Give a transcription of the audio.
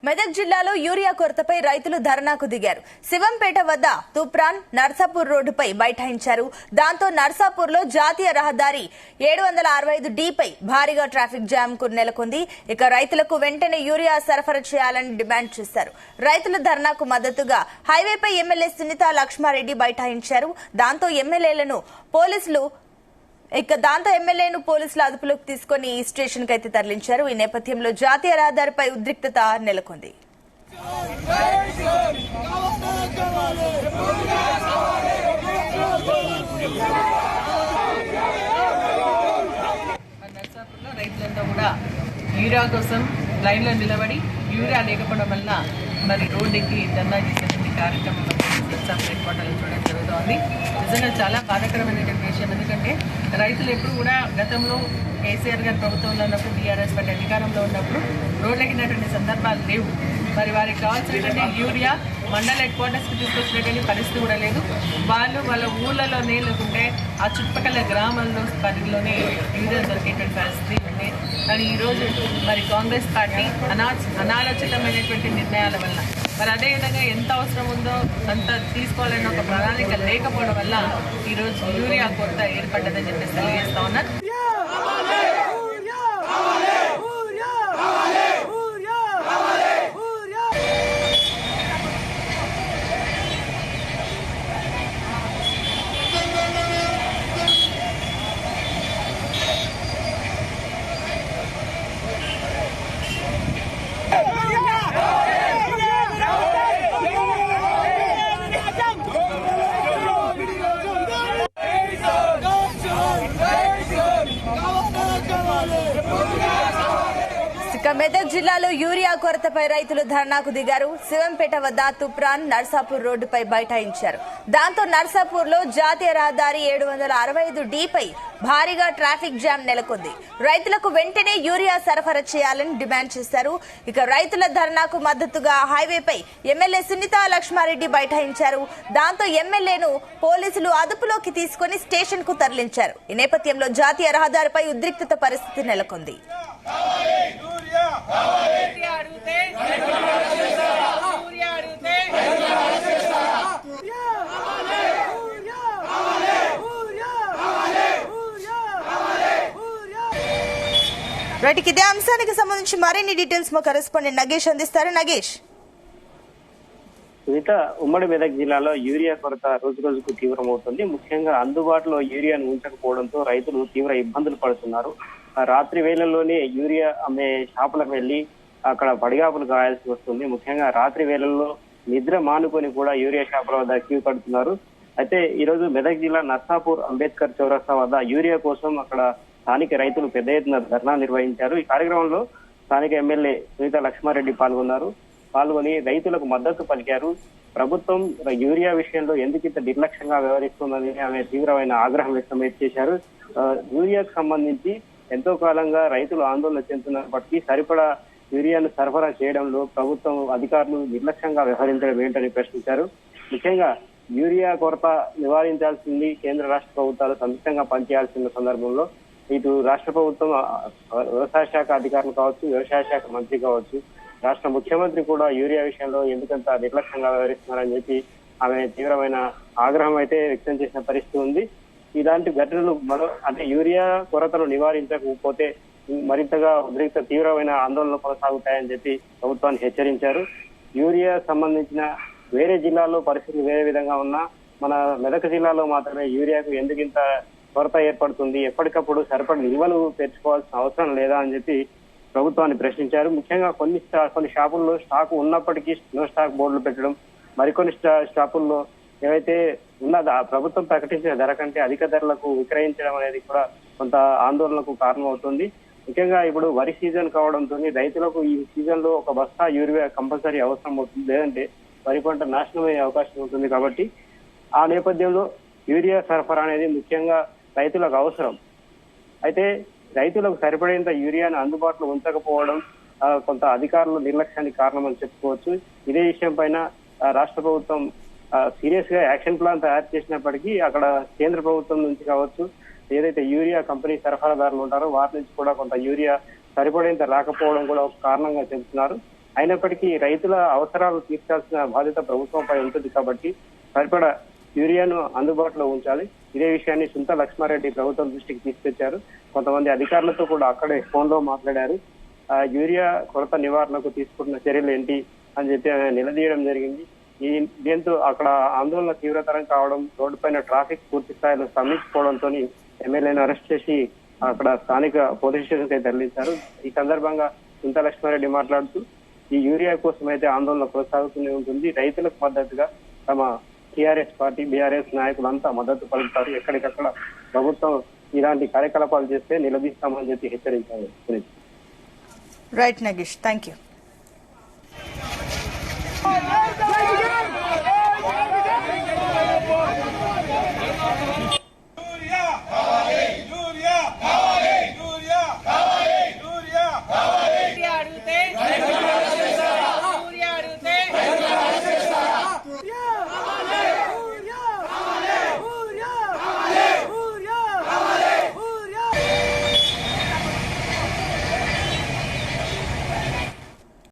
మెదక్ జిల్లాలో యూరియా కొరతపై రైతులు ధర్నాకు దిగారు. శివంపేట వద్ద తూప్రాన్ నర్సాపూర్ రోడ్డుపై బైఠాయించారు. దాంతో నర్సాపూర్లో జాతీయ రహదారి 765 పై భారీగా ట్రాఫిక్ జామ్ కు నెలకొంది. ఇక రైతులకు వెంటనే యూరియా సరఫరా చేయాలని డిమాండ్ చేశారు. రైతుల ధర్నాకు మద్దతుగా హైవేపై ఎమ్మెల్యే సునీతా లక్ష్మారెడ్డి బైఠాయించారు. దాంతో ఎమ్మెల్యేను పోలీసులు అదుపులోకి తీసుకుని ఈ స్టేషన్ కు అయితే తరలించారు. ఈ నేపథ్యంలో జాతీయ రహదారిపై ఉద్రిక్తత నెలకొంది. రైతులంతా కూడా యూరియా కోసం లైన్ లో నిలబడి యూరియా లేకపోవడం వల్ల మరి రోడ్డుకి ధర్నా చేసేటువంటి కార్యక్రమం ఏర్పాట్లు చూడడం జరుగుతోంది. నిజంగా చాలా బాధాకరమైనటువంటి విషయం. ఎందుకంటే రైతులు ఎప్పుడు కూడా గతంలో కేసీఆర్ గారి ప్రభుత్వంలో ఉన్నప్పుడు, టీఆర్ఎస్ పార్టీ అధికారంలో ఉన్నప్పుడు రోడ్లెక్కినటువంటి సందర్భాలు లేవు. మరి వారికి కావాల్సినటువంటి యూరియా మండల హెడ్ క్వార్టర్స్కి తీసుకొచ్చినటువంటి పరిస్థితి కూడా లేదు. వాళ్ళు వాళ్ళ ఊళ్ళలోనే లేకుంటే ఆ చుట్టుపక్కల గ్రామాల్లో పరిధిలోనే యూరియా దొరికేటువంటి పరిస్థితి ఉంది. కానీ ఈరోజు మరి కాంగ్రెస్ పార్టీ అనాలోచితమైనటువంటి నిర్ణయాల వల్ల మరి అదేవిధంగా ఎంత అవసరం ఉందో అంత తీసుకోవాలన్న ఒక ప్రణాళిక లేకపోవడం వల్ల ఈరోజు యూరియా కొరత ఏర్పడ్డదని చెప్పేసి తెలియజేస్తా ఉన్నారు. మెదక్ జిల్లాలో యూరియా కొరతపై రైతులు ధర్నాకు దిగారు. శివంపేట వద్ద తూప్రాన్ నర్సాపూర్ రోడ్డుపై బైఠాయించారు. దాంతో నర్సాపూర్ లో జాతీయ రహదారి 765 పై భారీగా ట్రాఫిక్ జామ్ నెలకొంది. రైతులకు వెంటనే యూరియా సరఫరా చేయాలని డిమాండ్ చేశారు. ఇక రైతుల ధర్నాకు మద్దతుగా హైవేపై ఎమ్మెల్యే సునీతా లక్ష్మారెడ్డి బైఠాయించారు. దాంతో ఎమ్మెల్యేను పోలీసులు అదుపులోకి తీసుకుని స్టేషన్ కు తరలించారు. ఈ నేపథ్యంలో జాతీయ రహదారిపై ఉద్రిక్తత పరిస్థితి నెలకొంది. ఇదే అంశానికి సంబంధించి మరిన్ని డీటెయిల్స్ మా కరెస్పాండెంట్ నగేష్ అందిస్తారు. నగేష్, ఉమ్మడి మెదక్ జిల్లాలో యూరియా కొరత రోజు రోజుకు తీవ్రమవుతుంది. ముఖ్యంగా అందుబాటులో యూరియాను ఉంచకపోవడంతో రైతులు తీవ్ర ఇబ్బందులు పడుతున్నారు. రాత్రి వేళల్లోనే యూరియా అమ్మే షాపులకు వెళ్లి అక్కడ పడిగాపులు కాయాల్సి వస్తుంది. ముఖ్యంగా రాత్రి వేళల్లో నిద్ర మానుకొని కూడా యూరియా షాపుల వద్ద క్యూ కడుతున్నారు. అయితే ఈ రోజు మెదక్ జిల్లా నర్సాపూర్ అంబేద్కర్ చౌరస్తా వద్ద యూరియా కోసం అక్కడ స్థానిక రైతులు పెద్ద ఎత్తున ధర్నా నిర్వహించారు. ఈ కార్యక్రమంలో స్థానిక ఎమ్మెల్యే సునీతా లక్ష్మారెడ్డి పాల్గొని రైతులకు మద్దతు పలికారు. ప్రభుత్వం యూరియా విషయంలో ఎందుకు ఇంత నిర్లక్ష్యంగా వ్యవహరిస్తుందని ఆమె తీవ్రమైన ఆగ్రహం వ్యక్తం చేశారు. యూరియాకు సంబంధించి ఎంతో కాలంగా రైతులు ఆందోళన చెందుతున్నప్పటికీ సరిపడా యూరియాను సరఫరా చేయడంలో ప్రభుత్వం అధికారులు నిర్లక్ష్యంగా వ్యవహరించడం ఏంటని ప్రశ్నించారు. ముఖ్యంగా యూరియా కొరత నివారించాల్సింది కేంద్ర రాష్ట్ర ప్రభుత్వాలు సంయుక్తంగా పనిచేయాల్సిన సందర్భంలో ఇటు రాష్ట్ర ప్రభుత్వం వ్యవసాయ శాఖ అధికారులు కావచ్చు, వ్యవసాయ శాఖ మంత్రి కావచ్చు, రాష్ట్ర ముఖ్యమంత్రి కూడా యూరియా విషయంలో ఎందుకంత నిర్లక్ష్యంగా వ్యవహరిస్తున్నారని చెప్పి ఆమె తీవ్రమైన ఆగ్రహం అయితే వ్యక్తం చేసిన పరిస్థితి ఉంది. ఇలాంటి ఘటనలు యూరియా కొరతను నివారించకపోతే మరింతగా తీవ్రమైన ఆందోళనలు కొనసాగుతాయని చెప్పి ప్రభుత్వాన్ని హెచ్చరించారు. యూరియా సంబంధించిన వేరే జిల్లాల్లో పరిస్థితులు వేరే విధంగా ఉన్నా మన మెదక్ జిల్లాలో మాత్రమే యూరియాకు ఎందుకింత కొరత ఏర్పడుతుంది, ఎప్పటికప్పుడు సరిపడి నిల్వలు తెచ్చుకోవాల్సిన అవసరం లేదా అని చెప్పి ప్రభుత్వాన్ని ప్రశ్నించారు. ముఖ్యంగా కొన్ని షాపుల్లో స్టాక్ ఉన్నప్పటికీ నో స్టాక్ బోర్డులు పెట్టడం, మరికొన్ని షాపుల్లో ఏవైతే ఉన్నదో ప్రభుత్వం ప్రకటించిన ధర కంటే అధిక ధరలకు విక్రయించడం అనేది కూడా కొంత ఆందోళనకు కారణమవుతుంది. ముఖ్యంగా ఇప్పుడు వరి సీజన్ కావడంతో రైతులకు ఈ సీజన్ లో ఒక బస్తా యూరియా కంపల్సరీ అవసరం అవుతుంది, లేదంటే వరి పంట నాశనమయ్యే అవకాశం ఉంటుంది. కాబట్టి ఆ నేపథ్యంలో యూరియా సరఫరా అనేది ముఖ్యంగా రైతులకు అవసరం. అయితే రైతులకు సరిపడేంత యూరియాను అందుబాటులో ఉంచకపోవడం కొంత అధికారుల నిర్లక్ష్యానికి కారణమని చెప్పుకోవచ్చు. ఇదే విషయం పైన రాష్ట్ర ప్రభుత్వం సీరియస్ గా యాక్షన్ ప్లాన్ తయారు చేసినప్పటికీ అక్కడ కేంద్ర ప్రభుత్వం నుంచి కావచ్చు, ఏదైతే యూరియా కంపెనీ సరఫరాదారులు ఉంటారో వారి నుంచి కూడా కొంత యూరియా సరిపడేంత రాకపోవడం కూడా ఒక కారణంగా చెబుతున్నారు. అయినప్పటికీ రైతుల అవసరాలు తీర్చాల్సిన బాధ్యత ప్రభుత్వంపై ఉంటుంది కాబట్టి సరిపడా యూరియాను అందుబాటులో ఉంచాలి. ఇదే విషయాన్ని సుంతా లక్ష్మారెడ్డి ప్రభుత్వం దృష్టికి తీసుకొచ్చారు. కొంతమంది అధికారులతో కూడా అక్కడే ఫోన్ లో మాట్లాడారు. యూరియా కొరత నివారణకు తీసుకుంటున్న చర్యలు ఏంటి అని చెప్పి నిలదీయడం జరిగింది. దీంతో అక్కడ ఆందోళన తీవ్రతరం కావడం, రోడ్డుపైన ట్రాఫిక్ పూర్తి స్థాయిలో స్తంభించుకోవడంతో ఎమ్మెల్యేను అరెస్ట్ చేసి అక్కడ స్థానిక పోలీస్ స్టేషన్ కి తరలించారు. ఈ సందర్భంగా సుంతా లక్ష్మారెడ్డి మాట్లాడుతూ ఈ యూరియా కోసం అయితే ఆందోళన కొనసాగుతూనే ఉంటుంది. రైతులకు మద్దతుగా తమ టీఆర్ఎస్ పార్టీ, బీఆర్ఎస్ నాయకులంతా మద్దతు పలుకుతారు. ఎక్కడికక్కడ ప్రభుత్వం ఇలాంటి కార్యకలాపాలు చేస్తే నిలదీస్తామని చెప్పి హెచ్చరించారు. Right Nagesh, thank you.